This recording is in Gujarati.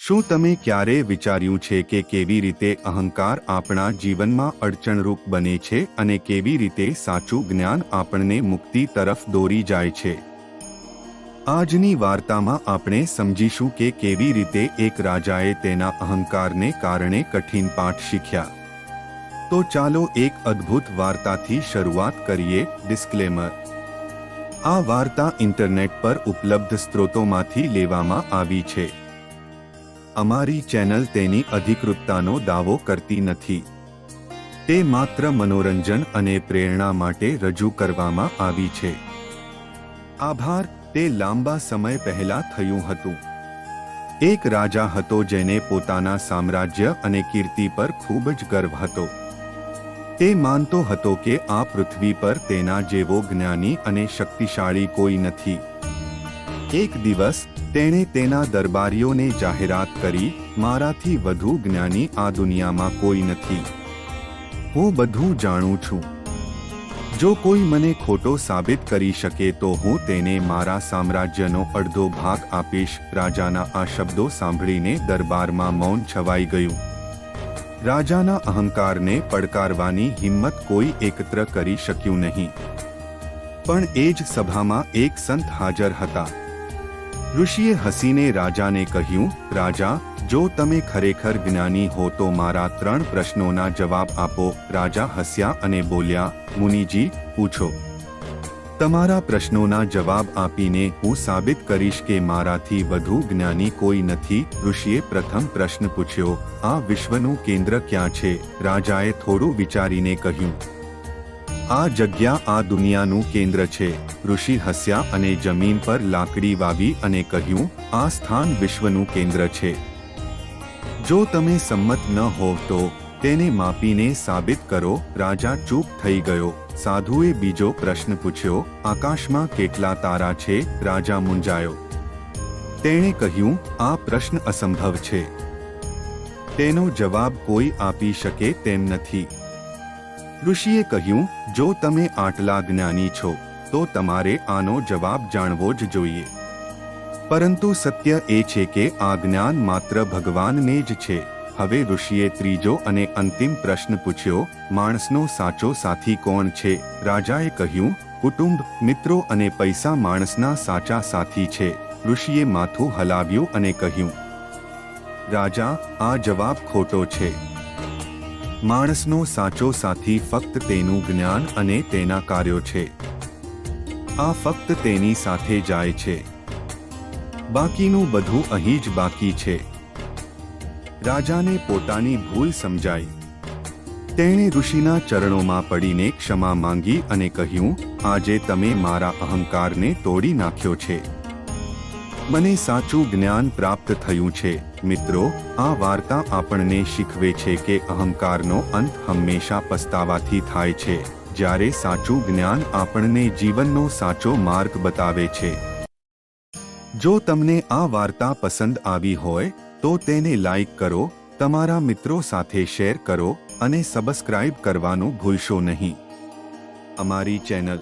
શું તમે ક્યારે વિચાર્યું છે કે કેવી રીતે અહંકાર આપણા જીવનમાં અડચણરૂપ બને છે અને કેવી રીતે સાચું જ્ઞાન આપણને મુક્તિ તરફ દોરી જાય છે? આજની વાર્તામાં આપણે સમજીશું કે કેવી રીતે એક રાજાએ તેના અહંકારને કારણે કઠિન પાઠ શીખ્યા. તો ચાલો એક અદ્ભુત વાર્તાથી શરૂઆત કરીએ. ડિસ્ક્લેમર: આ વાર્તા ઇન્ટરનેટ પર ઉપલબ્ધ સ્ત્રોતોમાંથી લેવામાં આવી છે. અમારી ચેનલ તેની અધિકૃતતાનો દાવો કરતી નથી. તે માત્ર મનોરંજન અને પ્રેરણા માટે રજૂ કરવામાં આવી છે. આભાર. તે લાંબા સમય પહેલા થયું હતું. એક રાજા હતો જેને પોતાના સામ્રાજ્ય અને કીર્તિ પર ખૂબ જ ગર્વ હતો. તે માનતો હતો કે આ પૃથ્વી પર તેના જેવો જ્ઞાની અને શક્તિશાળી કોઈ નથી. એક દિવસ તેણે તેના દરબારીઓને જાહેરાત કરી, મારાથી વધુ જ્ઞાની આ દુનિયામાં કોઈ નથી. હું બધું જાણું છું. જો કોઈ મને ખોટો સાબિત કરી શકે તો હું તેને મારા સામ્રાજ્યનો અડધો ભાગ આપીશ. રાજાના આ શબ્દો સાંભળીને દરબારમાં મૌન છવાઈ ગયું. રાજાના અહંકારને પડકારવાની હિંમત કોઈ એકત્ર કરી શક્યું નહીં. પણ એ જ સભામાં એક સંત હાજર હતા. ઋષિએ હસીને રાજાને કહ્યું, રાજા, જો તમે ખરેખર જ્ઞાની હો તો મારા 3 પ્રશ્નોના જવાબ આપો. રાજા હસ્યા અને બોલ્યા, મુનિજી, પૂછો. તમારા પ્રશ્નોના જવાબ આપીને હું સાબિત કરીશ કે મારાથી વધુ જ્ઞાની કોઈ નથી. ઋષિએ પ્રથમ પ્રશ્ન પૂછ્યો, આ વિશ્વનું કેન્દ્ર ક્યાં છે? રાજાએ થોડું વિચારીને કહ્યું, આ જગ્યા આ દુનિયાનું કેન્દ્ર છે. ઋષિ હસ્યા અને જમીન પર લાકડી વાવી અને કહ્યું, આ સ્થાન વિશ્વનું કેન્દ્ર છે. જો તમે સંમત ન હોવ તો તેને માપીને સાબિત કરો. રાજા ચૂપ થઈ ગયો. સાધુએ બીજો પ્રશ્ન પૂછ્યો, આકાશમાં કેટલા તારા છે? રાજા મૂંઝાયો. તેણે કહ્યું, આ પ્રશ્ન અસંભવ છે. તેનો જવાબ કોઈ આપી શકે તેમ નથી. ઋષિએ કહ્યું, જો તમે આટલા જ્ઞાની છો તો તમારે આનો જવાબ જાણવો જ જોઈએ. પરંતુ સત્ય એ છે કે આ જ્ઞાન માત્ર ભગવાનને જ છે. હવે ઋષિએ ત્રીજો અને અંતિમ પ્રશ્ન પૂછ્યો, માણસનો સાચો સાથી કોણ છે? રાજાએ કહ્યું, કુટુંબ, મિત્રો અને પૈસા માણસના સાચા સાથી છે. ઋષિએ માથું હલાવ્યું અને કહ્યું, રાજા, આ જવાબ ખોટો છે. માણસનો સાચો સાથી ફક્ત તેનું જ્ઞાન અને તેના કાર્યો છે. આ ફક્ત તેની સાથે જાય છે. બાકીનું બધું અહીં જ બાકી છે. રાજાને પોતાની ભૂલ સમજાઈ. તેણે ઋષિના ચરણોમાં પડીને ક્ષમા માંગી અને કહ્યું, આજે તમે મારા અહંકારને તોડી નાખ્યો છે. મને સાચું જ્ઞાન પ્રાપ્ત થયું છે. મિત્રો, આ વાર્તા આપણને શીખવે છે કે અહંકારનો અંત હંમેશા પસ્તાવાથી થાય છે, જ્યારે સાચું જ્ઞાન આપણને જીવનનો સાચો માર્ગ બતાવે છે. જો તમને આ વાર્તા પસંદ આવી હોય તો તેને લાઈક કરો, તમારા મિત્રો સાથે શેર કરો અને સબસ્ક્રાઇબ કરવાનું ભૂલશો નહીં. અમારી ચેનલ